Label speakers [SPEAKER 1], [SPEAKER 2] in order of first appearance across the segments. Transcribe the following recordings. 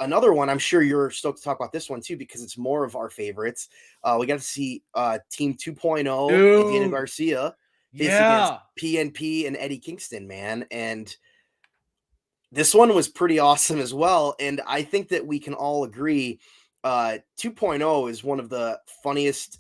[SPEAKER 1] another one, I'm sure you're stoked to talk about this one too, because it's more of our favorites. We got to see Team 2.0 and Daniel Garcia face against PNP and Eddie Kingston, man. And this one was pretty awesome as well. And I think that we can all agree 2.0 is one of the funniest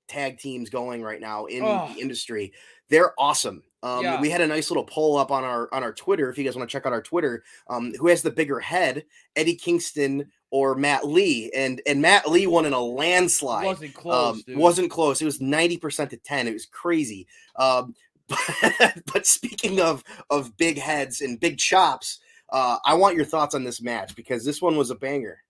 [SPEAKER 1] tag teams going right now in the industry. They're awesome. We had a nice little poll up on our Twitter. If you guys want to check out our Twitter, who has the bigger head, Eddie Kingston or Matt Lee? And Matt Lee won in a landslide.
[SPEAKER 2] It wasn't close, dude.
[SPEAKER 1] Wasn't close. It was 90% to 10. It was crazy. But speaking of big heads and big chops, I want your thoughts on this match because this one was a banger.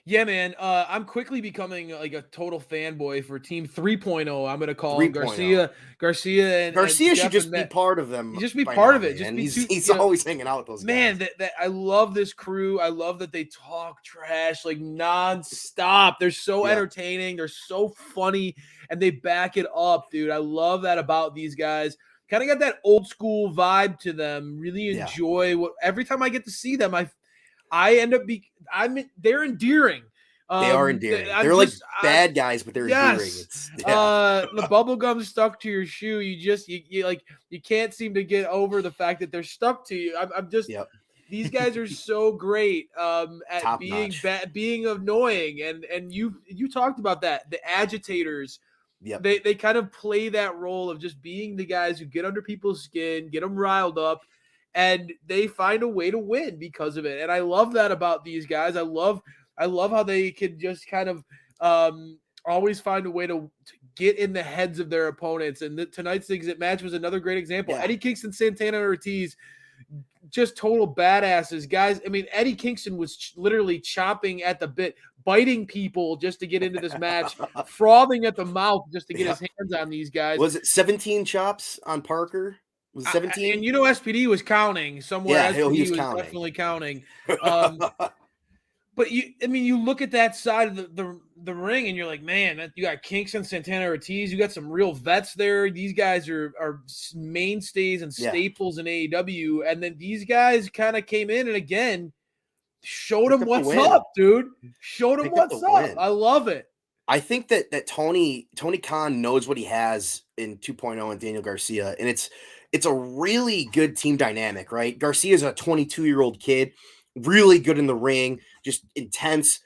[SPEAKER 2] Yeah, man. I'm quickly becoming like a total fanboy for Team 3.0. I'm going to call him Garcia
[SPEAKER 1] should just be part of them.
[SPEAKER 2] Just be part of it. Just be
[SPEAKER 1] he's always hanging out with those guys.
[SPEAKER 2] Man, that I love this crew. I love that they talk trash like nonstop. They're so entertaining. They're so funny, and they back it up, dude. I love that about these guys. Kind of got that old school vibe to them. Really enjoy every time I get to see them. I end up they're endearing.
[SPEAKER 1] They are endearing. They're like bad guys, but they're endearing.
[SPEAKER 2] The bubble gum stuck to your shoe. You can't seem to get over the fact that they're stuck to you. I'm just these guys are so great at
[SPEAKER 1] Top
[SPEAKER 2] being
[SPEAKER 1] notch.
[SPEAKER 2] being annoying, and you talked about that. The agitators.
[SPEAKER 1] Yep.
[SPEAKER 2] They kind of play that role of just being the guys who get under people's skin, get them riled up, and they find a way to win because of it. And I love that about these guys. I love how they can just kind of always find a way to get in the heads of their opponents. And tonight's match was another great example. Eddie Kingston, Santana, and Ortiz, just total badasses, guys. I mean, Eddie Kingston was literally chomping at the bit, biting people just to get into this match, frothing at the mouth just to get his hands on these guys.
[SPEAKER 1] Was it 17 chops on Parker? Was it 17?
[SPEAKER 2] And SPD was counting somewhere.
[SPEAKER 1] Yeah,
[SPEAKER 2] SPD
[SPEAKER 1] he was
[SPEAKER 2] definitely counting. But you look at that side of the ring, and you're like, man, you got Kingston, Santana, Ortiz. You got some real vets there. These guys are mainstays and staples in AEW. And then these guys kind of came in and again showed them what's up, dude. Showed them what's up. I love it.
[SPEAKER 1] I think that Tony Khan knows what he has in 2.0 and Daniel Garcia, and it's a really good team dynamic, right? Garcia's a 22-year-old kid, really good in the ring, just intense.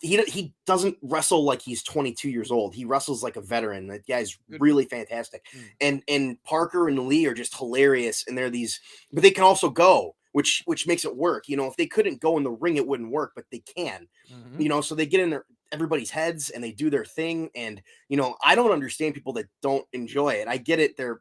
[SPEAKER 1] He doesn't wrestle like he's 22 years old. He wrestles like a veteran. That guy's really fantastic. And Parker and Lee are just hilarious, and they're these, but they can also go, which makes it work. You know, if they couldn't go in the ring, it wouldn't work, but they can. Mm-hmm. You know, so they get in everybody's heads and they do their thing. And you know, I don't understand people that don't enjoy it. I get it. They're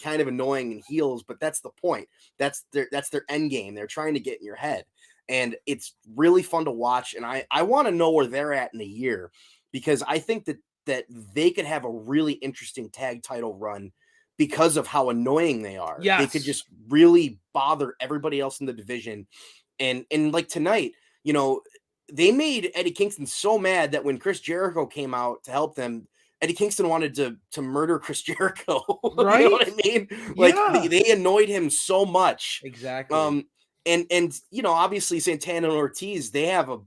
[SPEAKER 1] kind of annoying and heels, but that's the point. That's their end game. They're trying to get in your head, and it's really fun to watch. And I want to know where they're at in a year, because I think that they could have a really interesting tag title run because of how annoying they are.
[SPEAKER 2] Yes.
[SPEAKER 1] They could just really bother everybody else in the division. And like tonight, you know, they made Eddie Kingston so mad that when Chris Jericho came out to help them, Eddie Kingston wanted to murder Chris Jericho.
[SPEAKER 2] Right?
[SPEAKER 1] You know what I mean? Like they annoyed him so much.
[SPEAKER 2] Exactly.
[SPEAKER 1] And you know, obviously Santana and Ortiz, they have a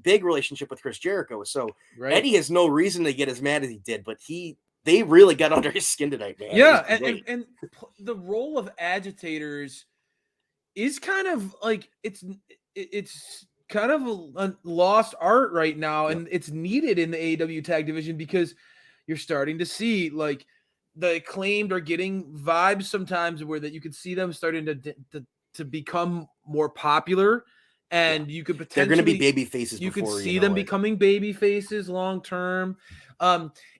[SPEAKER 1] big relationship with Chris Jericho. So Eddie has no reason to get as mad as he did, but they really got under his skin tonight, man.
[SPEAKER 2] Yeah, and the role of agitators is kind of like it's kind of a lost art right now, and it's needed in the AEW tag division because you're starting to see like the Acclaimed are getting vibes sometimes where that you could see them starting to become more popular, and you could potentially
[SPEAKER 1] they're going to be baby faces.
[SPEAKER 2] You could see them becoming baby faces long term.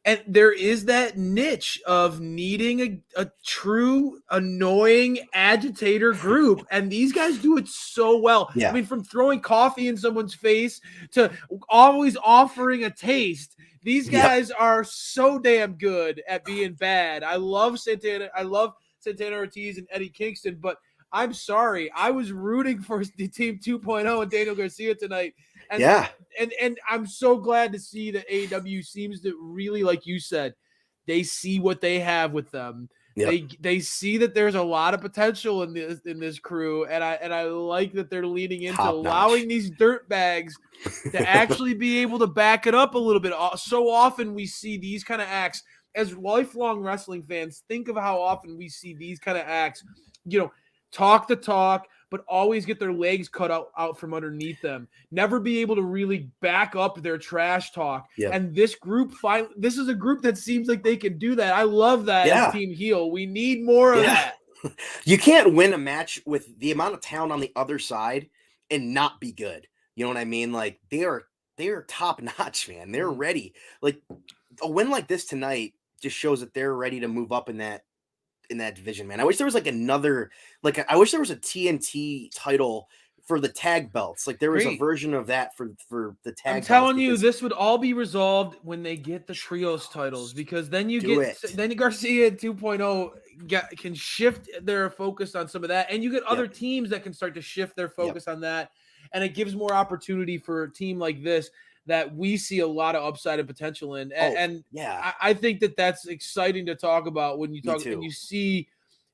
[SPEAKER 2] And there is that niche of needing a true annoying agitator group. And these guys do it so well.
[SPEAKER 1] Yeah.
[SPEAKER 2] I mean, from throwing coffee in someone's face to always offering a taste. These guys are so damn good at being bad. I love Santana Ortiz and Eddie Kingston, but I'm sorry. I was rooting for the Team 2.0 and Daniel Garcia tonight. And I'm so glad to see that AEW seems to really, like you said, they see what they have with them.
[SPEAKER 1] Yep.
[SPEAKER 2] They see that there's a lot of potential in this crew, and I like that they're leaning into
[SPEAKER 1] Top notch.
[SPEAKER 2] allowing these dirt bags to actually be able to back it up a little bit. So often we see these kind of acts as lifelong wrestling fans. Think of how often we see these kind of acts, talk the talk, but always get their legs cut out from underneath them. Never be able to really back up their trash talk.
[SPEAKER 1] Yep.
[SPEAKER 2] And this is a group that seems like they can do that. I love that as
[SPEAKER 1] Yeah.
[SPEAKER 2] Team Heel. We need more of that.
[SPEAKER 1] You can't win a match with the amount of talent on the other side and not be good. You know what I mean? Like they are top notch, man. They're ready. Like a win like this tonight just shows that they're ready to move up in that division, man. I wish there was like another, like I wish there was a TNT title for the tag belts. Like there was a
[SPEAKER 2] Great.
[SPEAKER 1] version of that for the tag
[SPEAKER 2] I'm
[SPEAKER 1] belts.
[SPEAKER 2] telling you, this would all be resolved when they get the trios titles, because then then Garcia 2.0 can shift their focus on some of that, and you get other teams that can start to shift their focus on that, and it gives more opportunity for a team like this that we see a lot of upside and potential in. And I think that that's exciting to talk about when you talk and you see,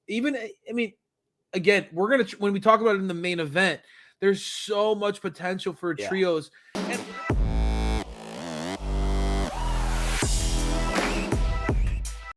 [SPEAKER 2] even, I mean, again, when we talk about it in the main event, there's so much potential for trios. And